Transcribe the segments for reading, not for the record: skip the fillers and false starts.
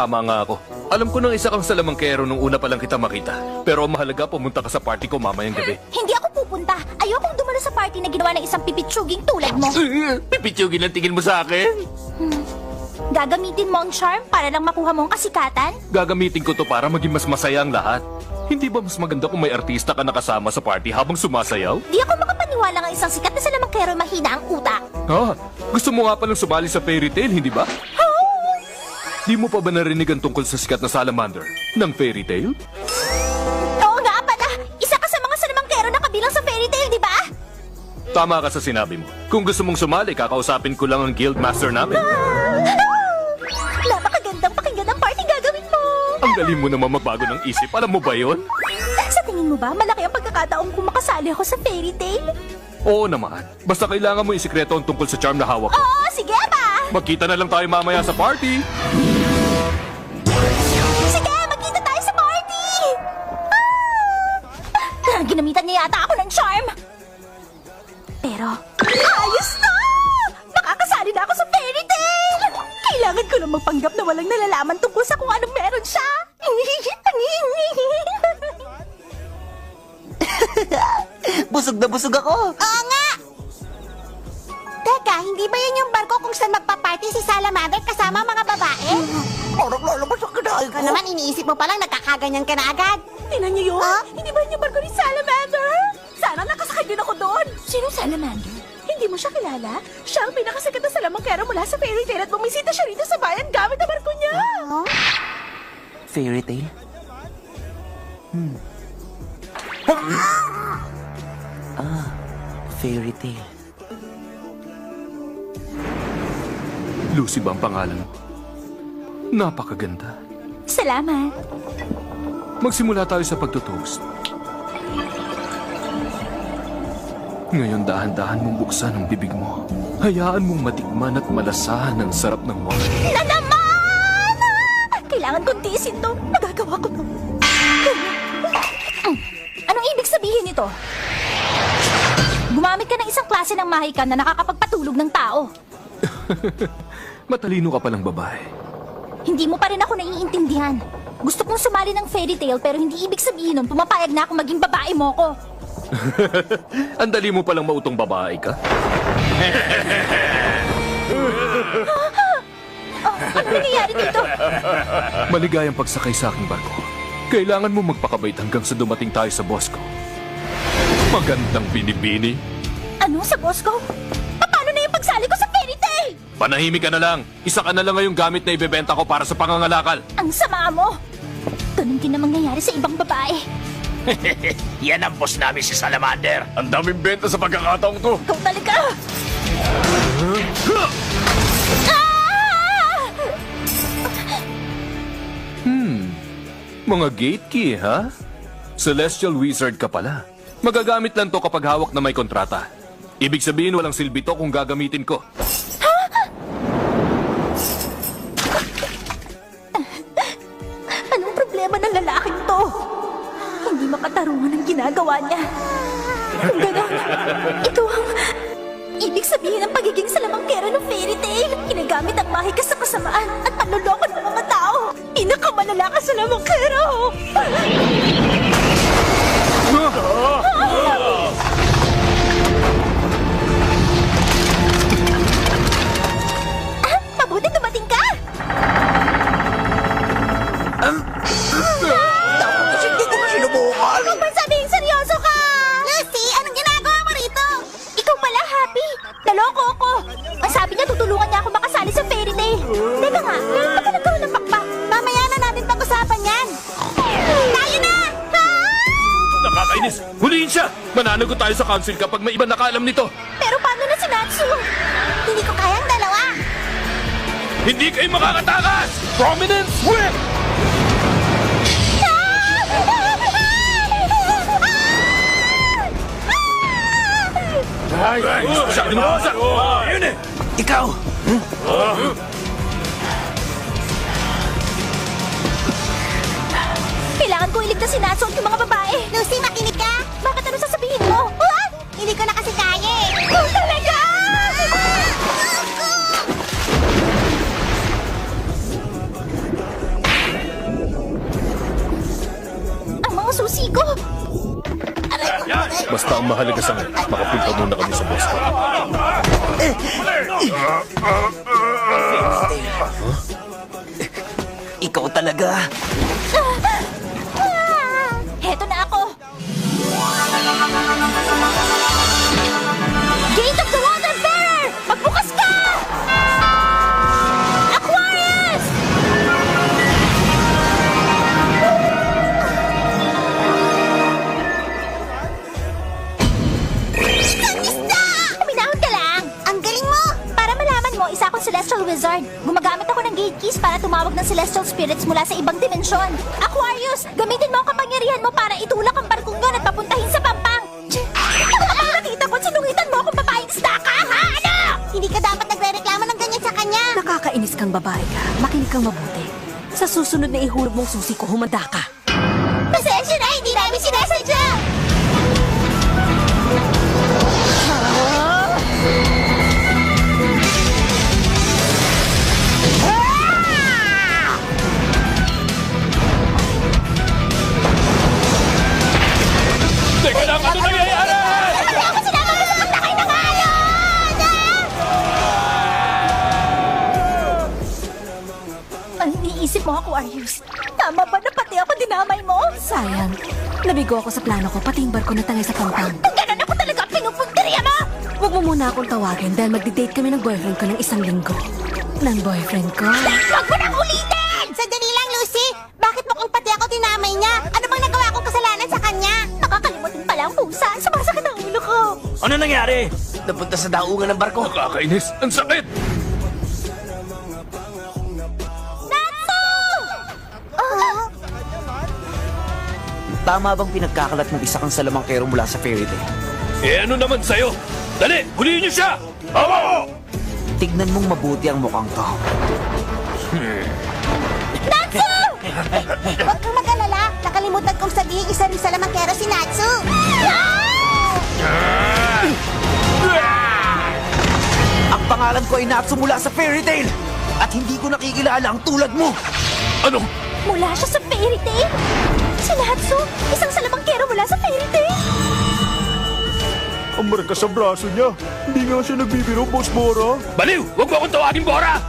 Tama nga ako. Alam ko nang isa kang salamangkero nung una pa lang kita makita. Pero ang mahalaga, pumunta ka sa party ko mamayang gabi. Hindi ako pupunta. Ayokong dumalo sa party na ginawa ng isang pipitsuging tulad mo. Pipitsugin ang tingin mo sa akin? Gagamitin mo ang charm para lang makuha mo ang kasikatan? Gagamitin ko to para maging mas masaya ang lahat. Hindi ba mas maganda kung may artista ka nakasama sa party habang sumasayaw? Di ako makapaniwala ng isang sikat na salamangkero mahina ang utak. Ah, gusto mo nga palang sumali sa fairy tale, hindi ba? Di mo pa ba narinig ang tungkol sa sikat na salamander ng fairy tale? Oo nga pala. Isa ka sa mga salamangkero na kabilang sa fairy tale, di ba? Tama ka sa sinabi mo. Kung gusto mong sumali, kakausapin ko lang ang guild master namin. Napakagandang pakinggan ang party gagawin mo. Ang galing mo naman magbago ng isip. Alam mo ba yon? Sa tingin mo ba, malaki ang pagkakataong kung makasali ako sa fairy tale? Oo naman. Basta kailangan mo isikreto ang tungkol sa charm na hawak ko. Oo, sige ba? Magkita na lang tayo mamaya sa party. Sige, magkita tayo sa party! Ginamitan niya yata ako ng charm. Pero, ayos na! Makakasali na ako sa fairy tale! Kailangan ko lang magpanggap na walang nalalaman tungkol sa kung anong meron siya. Busog na busog ako. Oo nga! Teka, hindi ba yan yung barko kung saan magpa-party si Salamander kasama ang mga babae? Parang lalabas ang kinain ko. Ikaw naman, iniisip mo palang nagkakaganyan ka na agad. Tingnan niyo yun? Hindi ba yun yung barko ni Salamander? Sana nakasakay din ako doon. Sino Salamander? Hindi mo siya kilala? Siya ang pinakasikat na salamangkero mula sa fairy tale at bumisita siya rito sa bayan gamit ang barko niya. Fairy tale? Fairy tale. Lucy ba ang pangalan mo? Napakaganda. Salamat. Magsimula tayo sa pagtutoast. Ngayon dahan-dahan mong buksan ang bibig mo. Hayaan mong matikman at malasahan ang sarap ng wine. Na naman! Kailangan kong tiisin to. Magagawa ko to. Anong ibig sabihin nito? Gumamit ka ng isang klase ng mahika na nakakapagpatulog ng tao. Matalino ka palang babae. Hindi mo pa rin ako naiintindihan. Gusto kong sumali ng fairy tale pero hindi ibig sabihin nun pumapayag na ako maging babae mo ko. Ang dali mo palang mautong babae ka. Ano nangyayari dito? Maligayang pagsakay sa aking barko. Kailangan mo magpakabait hanggang sa dumating tayo sa boss ko. Magandang binibini. Ano sa boss ko? Paano na yung pagsali ko sa fairy tale? Panahimik ka na lang. Isa ka na lang ngayong gamit na ibebenta ko para sa pangangalakal. Ang sama mo. Ganun din na mangyayari sa ibang babae. Yan ang boss namin si Salamander. Ang daming benta sa pagkakataong to. Ikaw talaga! Mga gate key, ha? Celestial Wizard ka pala. Magagamit lang to kapag hawak na may kontrata. Ibig sabihin walang silbi to kung gagamitin ko. Anong problema ng lalaking to? Hindi makatarungan ang ginagawa niya. Kung gano'n, ito ang ibig sabihin ng pagiging salamangkero ng fairy tale. Ginagamit ang mahika sa kasamaan at panloloko ng mga tao. Pinakamalala ka salamangkero! Mabuti dumating ka! Tapos hindi ko na sinubukan. Huwag mo sabihin seryoso ka! Lucy, anong ginagawa mo rito? Ikaw pala, Happy. Naloko ako. Ang sabi niya, tutulungan niya ako makasali sa fairy tale. Teka nga, ngayon pa ka nagkaroon ng pakpak. Mamaya na natin pag-usapan yan. Tayo na! Nakakainis! Huliin siya! Mananagot tayo sa council kapag may iba nakaalam nito. Pero paano na si Natsu? Hindi ko kayang dalawa. Hindi kayo makakatakas! Prominence whip! Masyado na pusa! Yun eh! Ikaw! Kailangan ko iligtas si Natsu at yung mga babae. Lucy, makinig ka. Bakit ano sasabihin mo? What? Hindi ko na kasi kaya eh. Oh, talaga! mga susi ko. Basta ang mahalaga sa ngayon, makapunta muna kami sa Boston. Ikaw talaga. Heto na ako. Gate of the Water Bearer! Magbukas ka! Aquarius! Minahon ka lang! Ang galing mo! Para malaman mo, isa akong Celestial Wizard. Gumagamit ako ng gate keys para tumawag ng Celestial Spirits mula sa ibang dimensyon. Aquarius, gamitin mo ang kapangyarihan mo para itulak ang barkong yun at papuntahin sa Pampang. Kapag nakita ko, sinungitan mo akong babaeng isda ka, ha? Ano? Hindi ka dapat nagre-reklamo ng ganyan sa kanya. Nakakainis kang babae ka. Makinig kang mabuti. Sa susunod na ihulog mong susi ko, humanda ka. Pasensya na, hindi namin sinasadya. Teka lang, ano nangyayari? Hindi ako sinama mo sa pagtakay ng alon! Ang iniisip mo, Aquarius? Tama ba na pati ako dinamay mo? Sayang. Nabigo ako sa plano ko, pati yung barko na tangay sa Pampang. Kung ganun ako talaga pinupunteriya mo! Huwag mo muna akong tawagin dahil magdi-date kami ng boyfriend ko ng 1 linggo. Ng boyfriend ko? Huwag mo nang ulitin! Sandali lang, Lucy! Bakit mo kung pati ako dinamay niya? Ano bang nagawa kong kasalanan sa kanya? Nakakalimutin pala ang pusa. Sumasakit ang ulo ko. Ano nangyari? Napunta sa daungan ng barko. Nakakainis, ang sakit! Natsu! Ah! Tama bang pinagkakalat mong isa kang salamangkero mula sa fairy tale? Eh ano naman sa'yo? Dali, huliin niyo siya! Awa! Tignan mong mabuti ang mukhang to. Natsu! Huwag kang mag-alala. Nakalimutan kong sabihin isa rin sa lamangkero si Natsu. Ang pangalan ko ay Natsu mula sa fairy tale. At hindi ko nakikilala ang tulad mo. Ano? Mula siya sa fairy tale? Si Natsu, isang salamangkero mula sa fairy tale? Ang marka sa braso niya. Hindi nga siya nagbibiro, Boss Bora. Baliw! Huwag mo akong tawagin, Bora!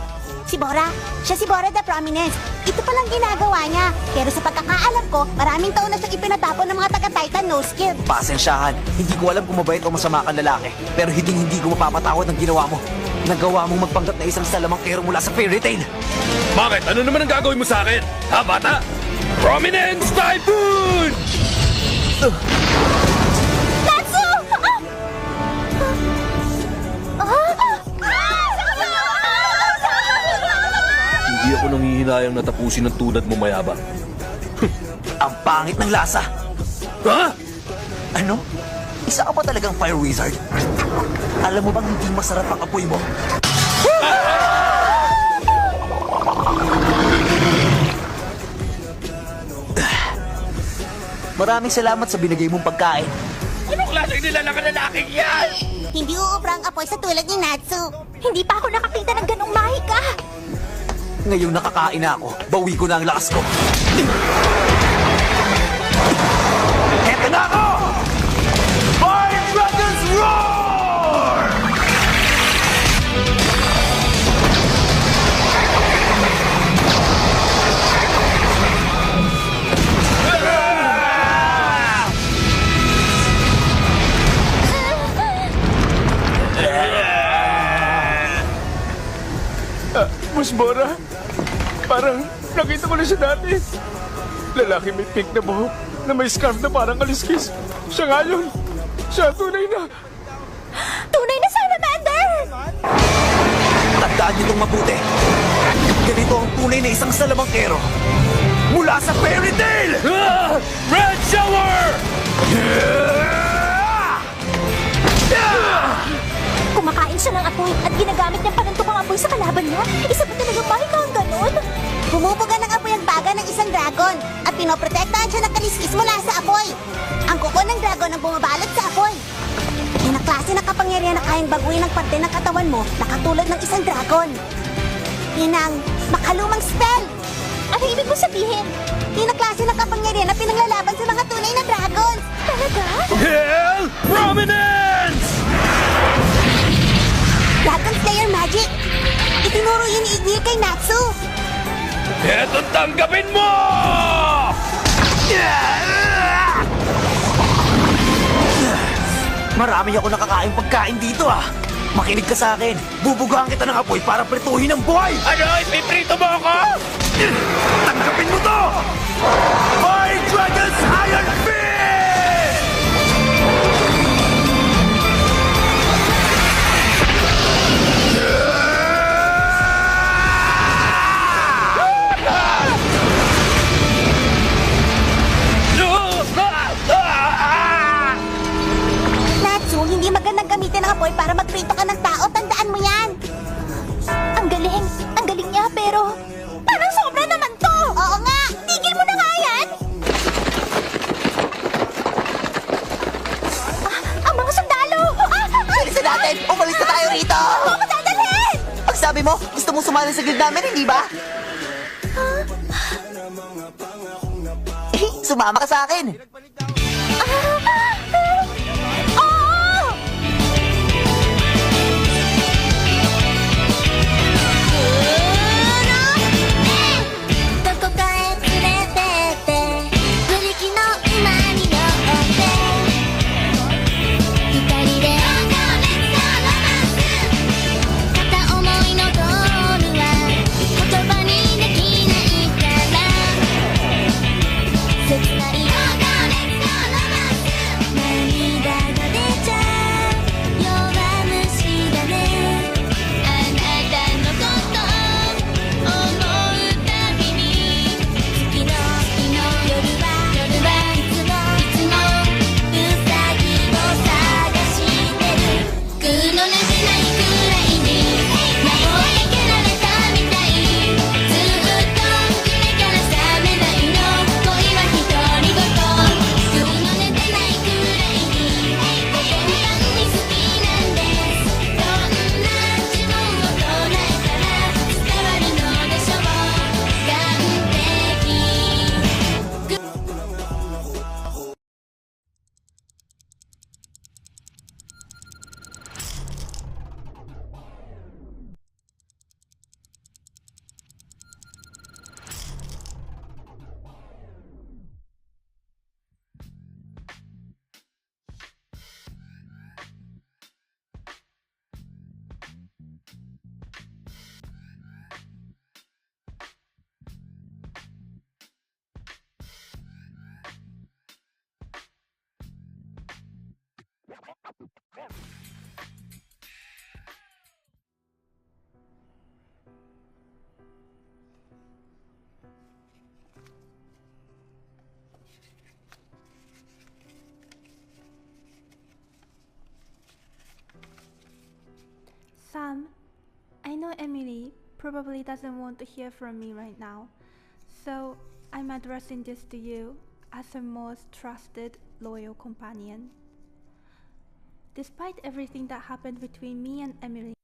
Si Bora? Siya si Bora the Prominence. Ito palang ginagawa niya. Pero sa pagkakaalam ko, maraming taon na siyang ipinatapon ng mga taga-Titan No Skill. Pasensyahan, hindi ko alam kung mabait o masama kang lalaki. Pero hindi ko mapapatawad ang ginawa mo. Nagawa mong magpanggap na isang salamangkero mula sa fairy tale. Bakit? Ano naman ang gagawin mo sa akin? Ha, bata? Prominence Typhoon! Natsu! Hindi ako nanghihinayang natapusin ng tulad mo, mayabang. Ang pangit ng lasa. Ha? Ano? Isa ka pa talagang fire wizard? Alam mo bang hindi masarap ang apoy mo? Maraming salamat sa binigay mong pagkain. Anong klaseng nilalang na lalaking yan? Hindi uubra ang apoy sa tulad ni Natsu. Hindi pa ako nakakita ng ganong mahika. Ngayong nakakain na ako, bawi ko na ang lakas ko. Eto na ako! Fire Dragons Roar! Boss Bora, parang nakita ko na siya dati. Lalaki may pink na buhok, na may scarf na parang kaliskis. Siya nga yun. Siya tunay na. Tunay na salamander! Tandaan niyo itong mabuti. Ganito ang tunay na isang salamangkero. Mula sa fairy tale! Ah! Red Shower! Kumakain siya ng apoy at ginagamit niyang panuntok ang apoy sa kalaban niya. Isa ba talagang mahika ang ganon? Bumubuga ng apoy ang baga ng isang dragon at pinoprotektahan siya ng kaliskis mula sa apoy. Ang kuko ng dragon ang bumabalot sa apoy. Yan ang klase ng kapangyarihan na kayang baguhin ang parte ng katawan mo na katulad ng isang dragon. Yan ang makalumang spell. Ano ibig mo sabihin? Yan ang klase ng kapangyarihan na pinanglalaban sa mga tulad kay Natsu! Eto tanggapin mo! Marami ako nakakain pagkain dito ah. Makinig ka sa akin. Bubugahan kita ng apoy para prituhin ang buhay. Ano? Ipiprito mo ako? Tanggapin mo to! My Dragon's Iron Fist! Natsu, hindi magandang gamitin ang apoy para magprito ka ng tao. Tandaan mo yan! Ang galing! Ang galing niya, pero... Parang sobra naman to! Oo nga! Tigil mo na nga yan! Ang mga sundalo! Bilisan natin! Umalis na tayo rito! Ako dadalhin! Ang sabi mo, gusto mong sumali sa guild namin, hindi ba? Sumama ka sa akin! Oo! どこかへ連れてってブリキの馬に乗って二人で片思いのゴールは言葉にできないから切ない涙が出ちゃう弱虫だねあなたのこと思うたびに月の夜はいつもうさぎを探してる苦のなせないくらいに魔法かけられたみたいずっと夢から覚めないの恋は独り言苦の寝てないくらいに簡単に好きなんですどんな自分を唱えたら伝わるのでしょう完璧 Sam, I know Emily probably doesn't want to hear from me right now, so I'm addressing this to you as her most trusted, loyal companion. Despite everything that happened between me and Emily,